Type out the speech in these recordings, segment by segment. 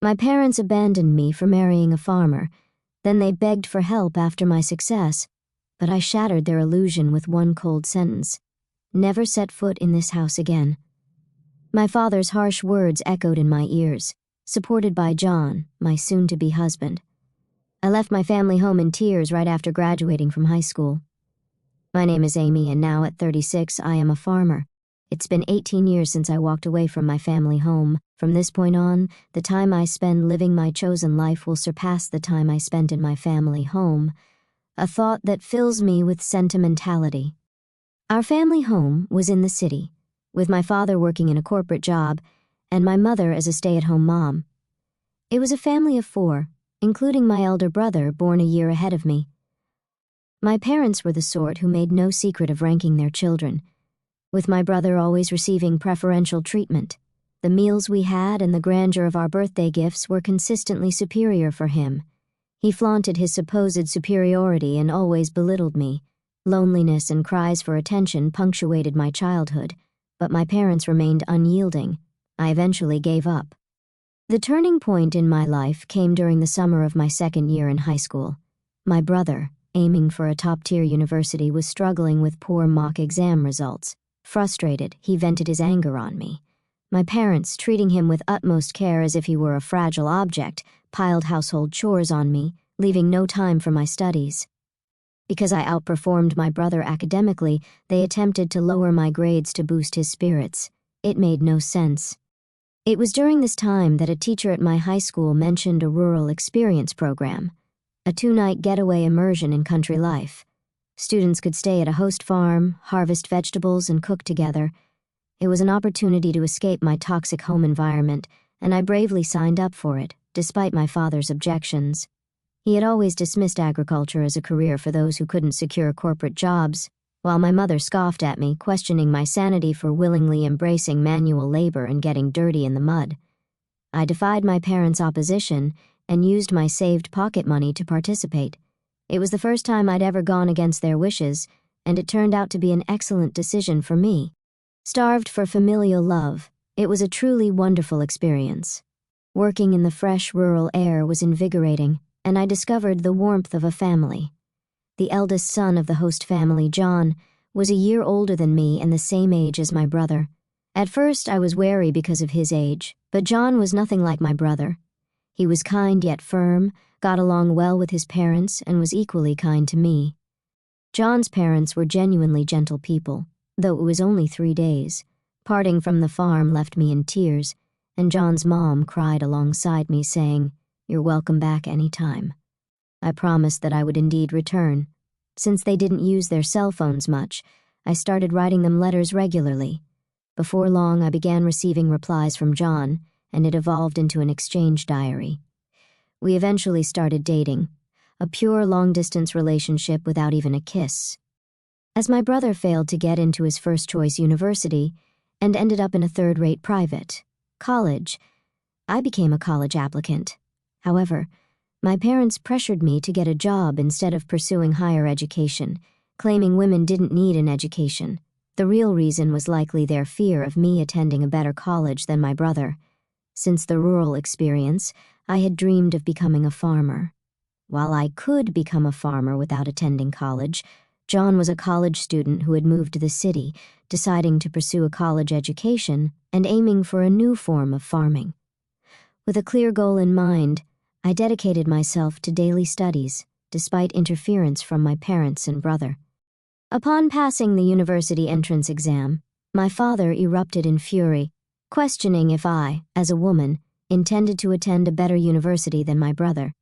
My parents abandoned me for marrying a farmer. Then they begged for help after my success, but I shattered their illusion with one cold sentence: never set foot in this house again. My father's harsh words echoed in my ears, supported by John, my soon-to-be husband. I left my family home in tears right after graduating from high school. My name is Amy, and now at 36, I am a farmer. It's been 18 years since I walked away from my family home. From this point on, the time I spend living my chosen life will surpass the time I spent in my family home, a thought that fills me with sentimentality. Our family home was in the city, with my father working in a corporate job and my mother as a stay-at-home mom. It was a family of 4, including my elder brother, born a year ahead of me. My parents were the sort who made no secret of ranking their children, with my brother always receiving preferential treatment. The meals we had and the grandeur of our birthday gifts were consistently superior for him. He flaunted his supposed superiority and always belittled me. Loneliness and cries for attention punctuated my childhood, but my parents remained unyielding. I eventually gave up. The turning point in my life came during the summer of my second year in high school. My brother, aiming for a top-tier university, was struggling with poor mock exam results. Frustrated, he vented his anger on me. My parents, treating him with utmost care as if he were a fragile object, piled household chores on me, leaving no time for my studies. Because I outperformed my brother academically, they attempted to lower my grades to boost his spirits. It made no sense. It was during this time that a teacher at my high school mentioned a rural experience program, a 2-night getaway immersion in country life. Students could stay at a host farm, harvest vegetables, and cook together. It was an opportunity to escape my toxic home environment, and I bravely signed up for it, despite my father's objections. He had always dismissed agriculture as a career for those who couldn't secure corporate jobs, while my mother scoffed at me, questioning my sanity for willingly embracing manual labor and getting dirty in the mud. I defied my parents' opposition and used my saved pocket money to participate. It was the first time I'd ever gone against their wishes, and it turned out to be an excellent decision for me. Starved for familial love, it was a truly wonderful experience. Working in the fresh rural air was invigorating, and I discovered the warmth of a family. The eldest son of the host family, John, was a year older than me and the same age as my brother. At first, I was wary because of his age, but John was nothing like my brother. He was kind yet firm, got along well with his parents, and was equally kind to me. John's parents were genuinely gentle people, though it was only 3 days. Parting from the farm left me in tears, and John's mom cried alongside me, saying, "You're welcome back any time." I promised that I would indeed return. Since they didn't use their cell phones much, I started writing them letters regularly. Before long, I began receiving replies from John, and it evolved into an exchange diary. We eventually started dating, a pure long-distance relationship without even a kiss. As my brother failed to get into his first-choice university and ended up in a third-rate private college, I became a college applicant. However, my parents pressured me to get a job instead of pursuing higher education, claiming women didn't need an education. The real reason was likely their fear of me attending a better college than my brother. Since the rural experience, I had dreamed of becoming a farmer. While I could become a farmer without attending college, John was a college student who had moved to the city, deciding to pursue a college education and aiming for a new form of farming. With a clear goal in mind, I dedicated myself to daily studies, despite interference from my parents and brother. Upon passing the university entrance exam, my father erupted in fury, questioning if I, as a woman, intended to attend a better university than my brother.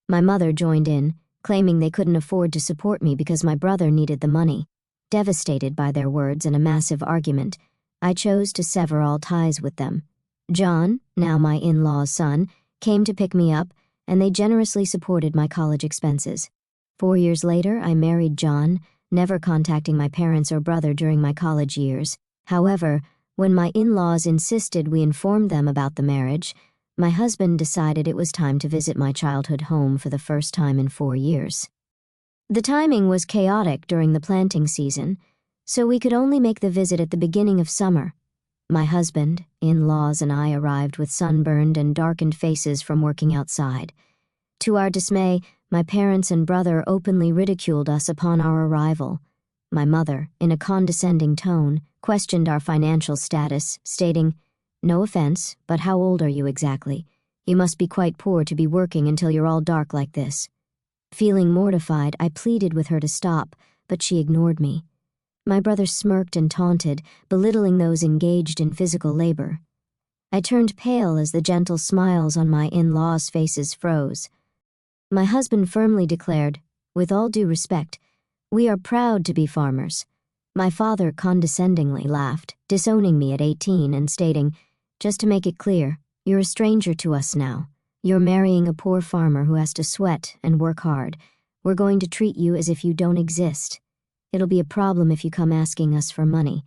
My mother joined in, claiming they couldn't afford to support me because my brother needed the money. Devastated by their words and a massive argument, I chose to sever all ties with them. John, now my in-law's son, came to pick me up, and they generously supported my college expenses. 4 years later, I married John, never contacting my parents or brother during my college years. However, when my in-laws insisted we inform them about the marriage, my husband decided it was time to visit my childhood home for the first time in 4 years. The timing was chaotic during the planting season, so we could only make the visit at the beginning of summer. My husband, in-laws, and I arrived with sunburned and darkened faces from working outside. To our dismay, my parents and brother openly ridiculed us upon our arrival. My mother, in a condescending tone, questioned our financial status, stating, "No offense, but how old are you exactly? You must be quite poor to be working until you're all dark like this." Feeling mortified, I pleaded with her to stop, but she ignored me. My brother smirked and taunted, belittling those engaged in physical labor. I turned pale as the gentle smiles on my in-laws' faces froze. My husband firmly declared, "With all due respect, we are proud to be farmers." My father condescendingly laughed, disowning me at 18 and stating, "Just to make it clear, you're a stranger to us now. You're marrying a poor farmer who has to sweat and work hard. We're going to treat you as if you don't exist. It'll be a problem if you come asking us for money.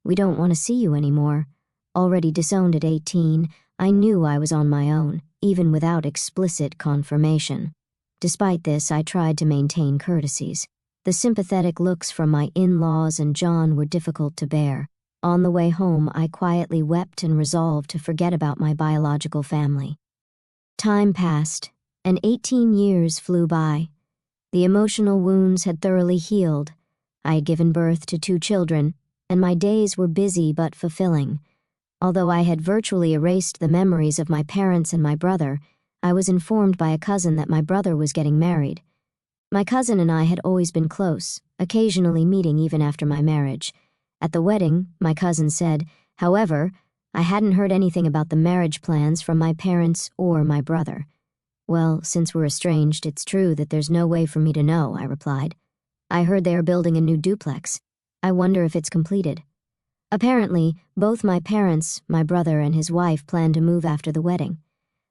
We don't want to see you anymore." Already disowned at 18, I knew I was on my own, even without explicit confirmation. Despite this, I tried to maintain courtesies. The sympathetic looks from my in-laws and John were difficult to bear. On the way home, I quietly wept and resolved to forget about my biological family. Time passed, and 18 years flew by. The emotional wounds had thoroughly healed. I had given birth to 2 children, and my days were busy but fulfilling. Although I had virtually erased the memories of my parents and my brother, I was informed by a cousin that my brother was getting married. My cousin and I had always been close, occasionally meeting even after my marriage. At the wedding, my cousin said, however, I hadn't heard anything about the marriage plans from my parents or my brother. "Well, since we're estranged, it's true that there's no way for me to know," I replied. "I heard they are building a new duplex. I wonder if it's completed." Apparently, both my parents, my brother, and his wife planned to move after the wedding.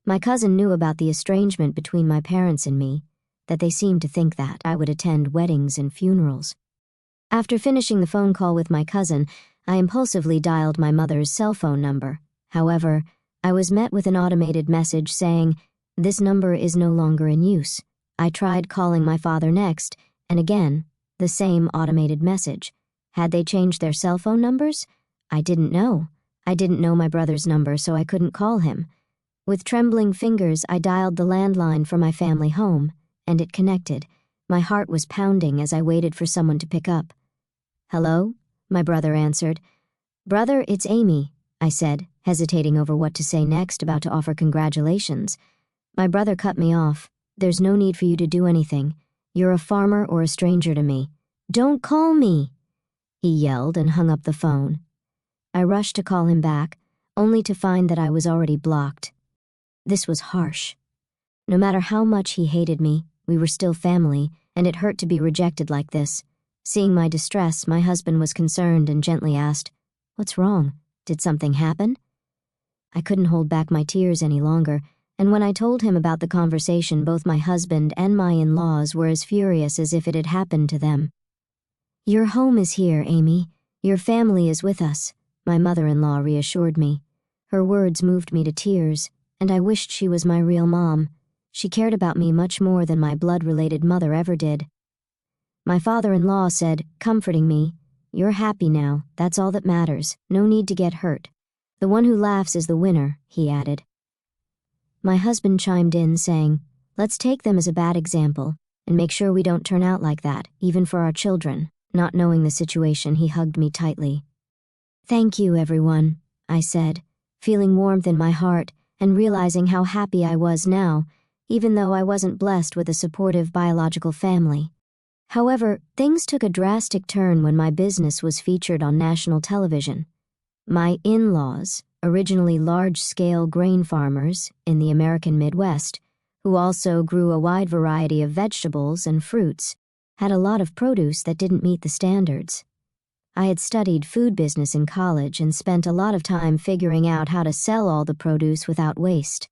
My cousin knew about the estrangement between my parents and me, that they seemed to think that I would attend weddings and funerals. After finishing the phone call with my cousin, I impulsively dialed my mother's cell phone number. However, I was met with an automated message saying, "This number is no longer in use." I tried calling my father next, and again, the same automated message. Had they changed their cell phone numbers? I didn't know. I didn't know my brother's number, so I couldn't call him. With trembling fingers, I dialed the landline for my family home, and it connected. My heart was pounding as I waited for someone to pick up. "Hello?" my brother answered. "Brother, it's Amy," I said, hesitating over what to say next, about to offer congratulations. My brother cut me off. "There's no need for you to do anything. You're a farmer or a stranger to me." "Don't call me!" he yelled and hung up the phone. I rushed to call him back, only to find that I was already blocked. This was harsh. No matter how much he hated me, we were still family, and it hurt to be rejected like this. Seeing my distress, my husband was concerned and gently asked, "What's wrong? Did something happen?" I couldn't hold back my tears any longer, and when I told him about the conversation, both my husband and my in-laws were as furious as if it had happened to them. "Your home is here, Amy. Your family is with us," my mother-in-law reassured me. Her words moved me to tears, and I wished she was my real mom. She cared about me much more than my blood-related mother ever did. My father-in-law said, comforting me, "You're happy now, that's all that matters. No need to get hurt. The one who laughs is the winner," he added. My husband chimed in, saying, "Let's take them as a bad example, and make sure we don't turn out like that, even for our children." Not knowing the situation, he hugged me tightly. "Thank you, everyone," I said, feeling warmth in my heart and realizing how happy I was now, even though I wasn't blessed with a supportive biological family. However, things took a drastic turn when my business was featured on national television. My in-laws, originally large-scale grain farmers in the American Midwest, who also grew a wide variety of vegetables and fruits, had a lot of produce that didn't meet the standards. I had studied food business in college and spent a lot of time figuring out how to sell all the produce without waste.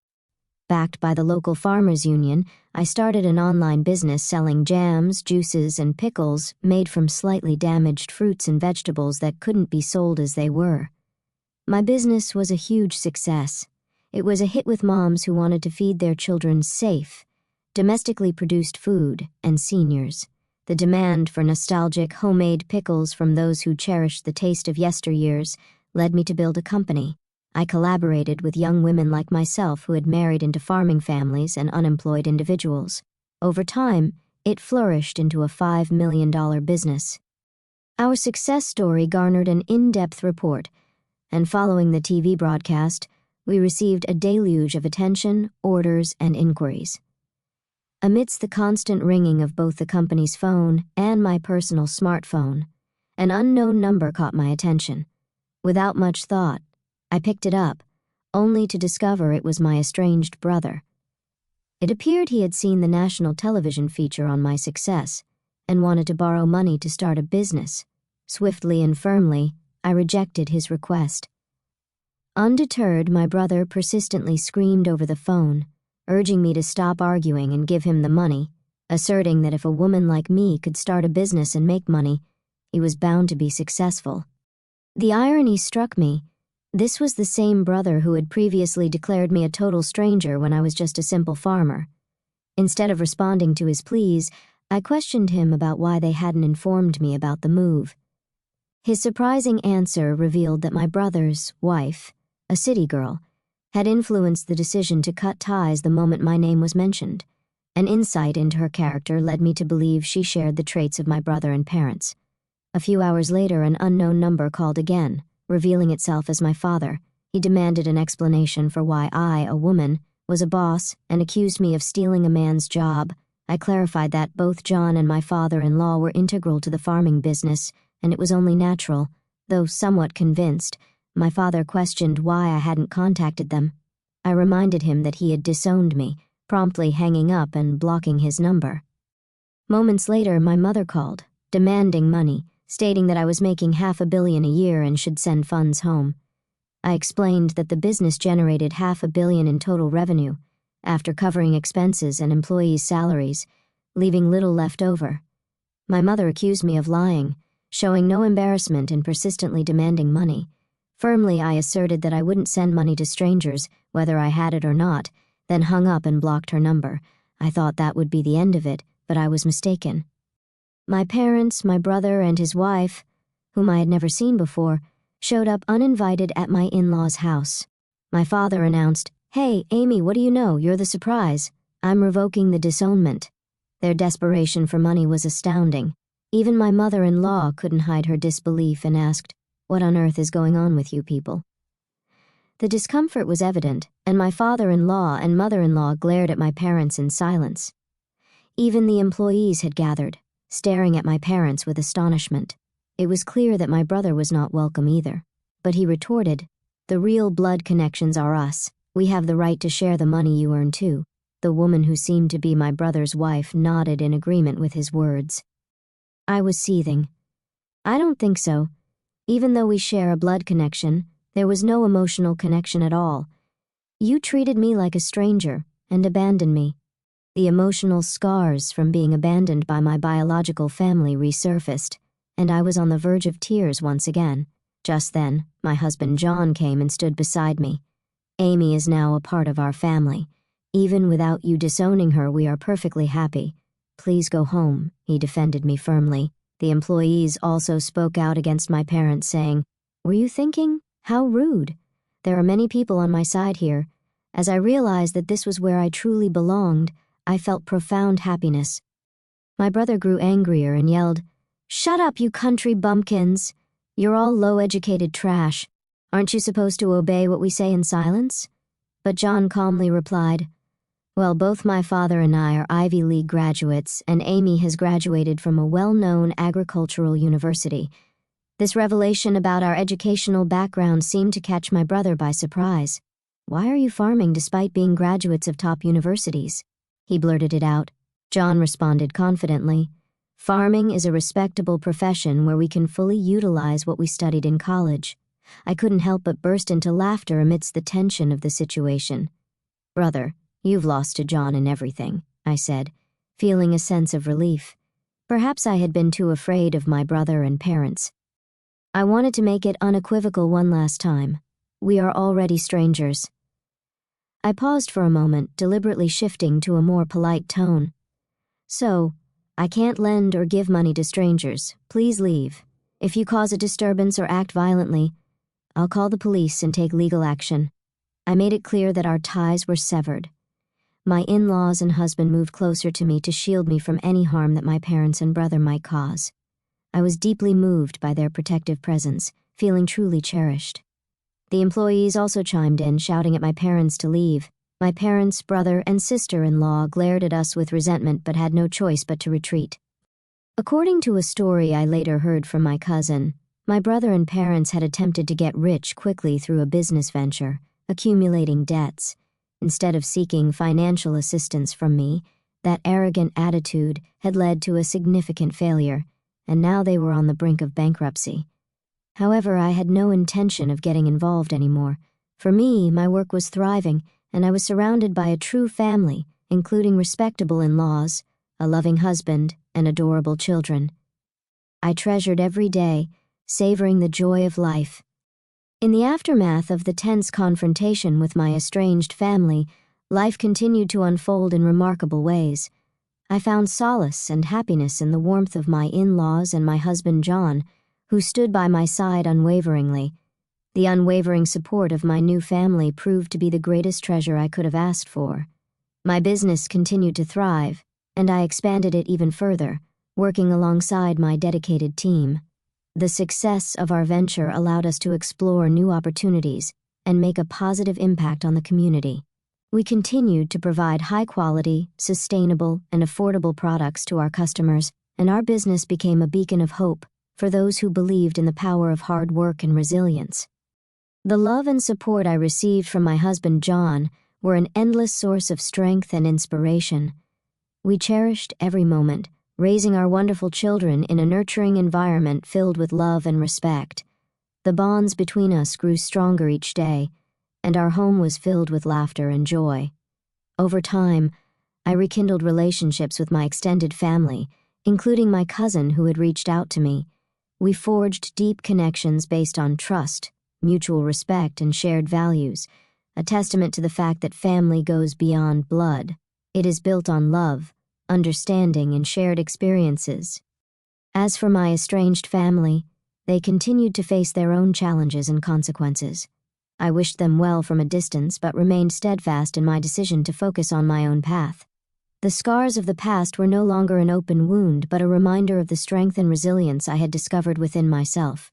Backed by the local farmers union, I started an online business selling jams, juices, and pickles made from slightly damaged fruits and vegetables that couldn't be sold as they were. My business was a huge success. It was a hit with moms who wanted to feed their children safe, domestically produced food, and seniors. The demand for nostalgic homemade pickles from those who cherished the taste of yesteryears led me to build a company. I collaborated with young women like myself who had married into farming families and unemployed individuals. Over time, it flourished into a $5 million business. Our success story garnered an in-depth report, and following the TV broadcast, we received a deluge of attention, orders, and inquiries. Amidst the constant ringing of both the company's phone and my personal smartphone, an unknown number caught my attention. Without much thought, I picked it up, only to discover it was my estranged brother. It appeared he had seen the national television feature on my success and wanted to borrow money to start a business. Swiftly and firmly, I rejected his request. Undeterred, my brother persistently screamed over the phone, urging me to stop arguing and give him the money, asserting that if a woman like me could start a business and make money, he was bound to be successful. The irony struck me. This was the same brother who had previously declared me a total stranger when I was just a simple farmer. Instead of responding to his pleas, I questioned him about why they hadn't informed me about the move. His surprising answer revealed that my brother's wife, a city girl, had influenced the decision to cut ties the moment my name was mentioned. An insight into her character led me to believe she shared the traits of my brother and parents. A few hours later, an unknown number called again, revealing itself as my father. He demanded an explanation for why I, a woman, was a boss and accused me of stealing a man's job. I clarified that both John and my father-in-law were integral to the farming business, and it was only natural, though somewhat convinced. My father questioned why I hadn't contacted them. I reminded him that he had disowned me, promptly hanging up and blocking his number. Moments later, my mother called, demanding money, stating that I was making $500 million a year and should send funds home. I explained that the business generated $500 million in total revenue, after covering expenses and employees' salaries, leaving little left over. My mother accused me of lying, showing no embarrassment and persistently demanding money. Firmly, I asserted that I wouldn't send money to strangers, whether I had it or not, then hung up and blocked her number. I thought that would be the end of it, but I was mistaken. My parents, my brother, and his wife, whom I had never seen before, showed up uninvited at my in-laws' house. My father announced, "Hey, Amy, what do you know? You're the surprise. I'm revoking the disownment." Their desperation for money was astounding. Even my mother-in-law couldn't hide her disbelief and asked, "What on earth is going on with you people?" The discomfort was evident, and my father-in-law and mother-in-law glared at my parents in silence. Even the employees had gathered, staring at my parents with astonishment. It was clear that my brother was not welcome either. But he retorted, "The real blood connections are us. We have the right to share the money you earn too." The woman who seemed to be my brother's wife nodded in agreement with his words. I was seething. "I don't think so. Even though we share a blood connection, there was no emotional connection at all. You treated me like a stranger and abandoned me." The emotional scars from being abandoned by my biological family resurfaced, and I was on the verge of tears once again. Just then, my husband John came and stood beside me. "Amy is now a part of our family. Even without you disowning her, we are perfectly happy. Please go home," he defended me firmly. The employees also spoke out against my parents, saying, "Were you thinking? How rude. There are many people on my side here." As I realized that this was where I truly belonged, I felt profound happiness. My brother grew angrier and yelled, "Shut up, you country bumpkins. You're all low-educated trash. Aren't you supposed to obey what we say in silence?" But John calmly replied, "Well, both my father and I are Ivy League graduates, and Amy has graduated from a well-known agricultural university." This revelation about our educational background seemed to catch my brother by surprise. "Why are you farming despite being graduates of top universities?" He blurted it out. John responded confidently, "Farming is a respectable profession where we can fully utilize what we studied in college." I couldn't help but burst into laughter amidst the tension of the situation. "Brother, you've lost to John in everything," I said, feeling a sense of relief. Perhaps I had been too afraid of my brother and parents. I wanted to make it unequivocal one last time. We are already strangers. I paused for a moment, deliberately shifting to a more polite tone. "So, I can't lend or give money to strangers. Please leave. If you cause a disturbance or act violently, I'll call the police and take legal action. I made it clear that our ties were severed. My in-laws and husband moved closer to me to shield me from any harm that my parents and brother might cause. I was deeply moved by their protective presence, feeling truly cherished. The employees also chimed in, shouting at my parents to leave. My parents, brother, and sister-in-law glared at us with resentment but had no choice but to retreat. According to a story I later heard from my cousin, my brother and parents had attempted to get rich quickly through a business venture, accumulating debts. Instead of seeking financial assistance from me, that arrogant attitude had led to a significant failure, and now they were on the brink of bankruptcy. However, I had no intention of getting involved anymore. For me, my work was thriving, and I was surrounded by a true family, including respectable in-laws, a loving husband, and adorable children. I treasured every day, savoring the joy of life. In the aftermath of the tense confrontation with my estranged family, life continued to unfold in remarkable ways. I found solace and happiness in the warmth of my in-laws and my husband John, who stood by my side unwaveringly. The unwavering support of my new family proved to be the greatest treasure I could have asked for. My business continued to thrive, and I expanded it even further, working alongside my dedicated team. The success of our venture allowed us to explore new opportunities and make a positive impact on the community. We continued to provide high-quality, sustainable, and affordable products to our customers, and our business became a beacon of hope for those who believed in the power of hard work and resilience. The love and support I received from my husband John were an endless source of strength and inspiration. We cherished every moment, raising our wonderful children in a nurturing environment filled with love and respect. The bonds between us grew stronger each day, and our home was filled with laughter and joy. Over time, I rekindled relationships with my extended family, including my cousin who had reached out to me. We forged deep connections based on trust, mutual respect, and shared values, a testament to the fact that family goes beyond blood. It is built on love, understanding, and shared experiences. As for my estranged family, they continued to face their own challenges and consequences. I wished them well from a distance but remained steadfast in my decision to focus on my own path. The scars of the past were no longer an open wound but a reminder of the strength and resilience I had discovered within myself.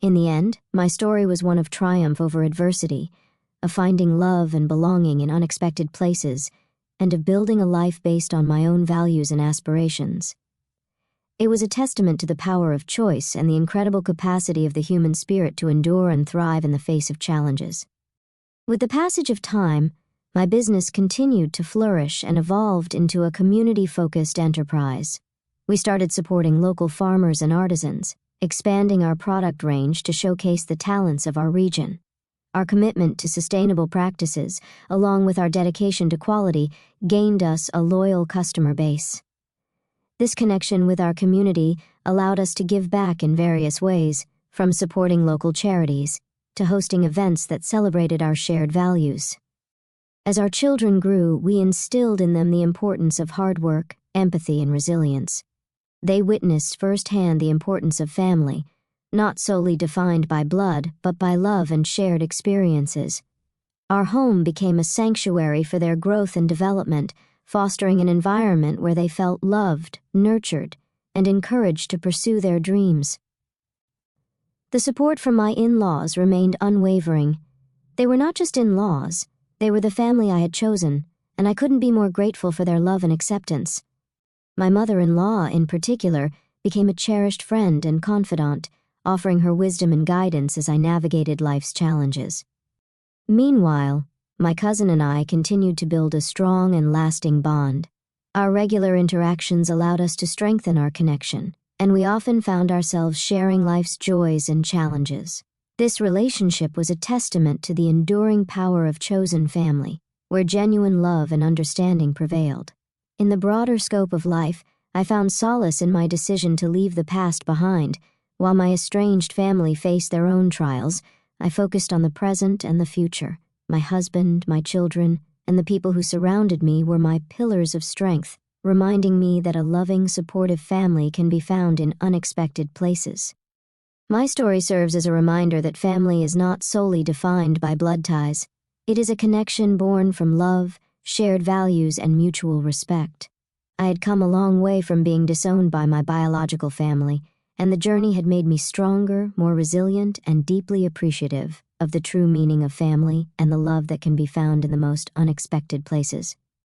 In the end, my story was one of triumph over adversity, of finding love and belonging in unexpected places, and of building a life based on my own values and aspirations. It was a testament to the power of choice and the incredible capacity of the human spirit to endure and thrive in the face of challenges. With the passage of time, my business continued to flourish and evolved into a community-focused enterprise. We started supporting local farmers and artisans, expanding our product range to showcase the talents of our region. Our commitment to sustainable practices, along with our dedication to quality, gained us a loyal customer base. This connection with our community allowed us to give back in various ways, from supporting local charities to hosting events that celebrated our shared values. As our children grew, we instilled in them the importance of hard work, empathy, and resilience. They witnessed firsthand the importance of family, not solely defined by blood, but by love and shared experiences. Our home became a sanctuary for their growth and development, fostering an environment where they felt loved, nurtured, and encouraged to pursue their dreams. The support from my in-laws remained unwavering. They were not just in-laws, they were the family I had chosen, and I couldn't be more grateful for their love and acceptance. My mother-in-law, in particular, became a cherished friend and confidant, offering her wisdom and guidance as I navigated life's challenges. Meanwhile, my cousin and I continued to build a strong and lasting bond. Our regular interactions allowed us to strengthen our connection, and we often found ourselves sharing life's joys and challenges. This relationship was a testament to the enduring power of chosen family, where genuine love and understanding prevailed. In the broader scope of life, I found solace in my decision to leave the past behind. While my estranged family faced their own trials, I focused on the present and the future. My husband, my children, and the people who surrounded me were my pillars of strength, reminding me that a loving, supportive family can be found in unexpected places. My story serves as a reminder that family is not solely defined by blood ties. It is a connection born from love, shared values, and mutual respect. I had come a long way from being disowned by my biological family, and the journey had made me stronger, more resilient, and deeply appreciative of the true meaning of family and the love that can be found in the most unexpected places.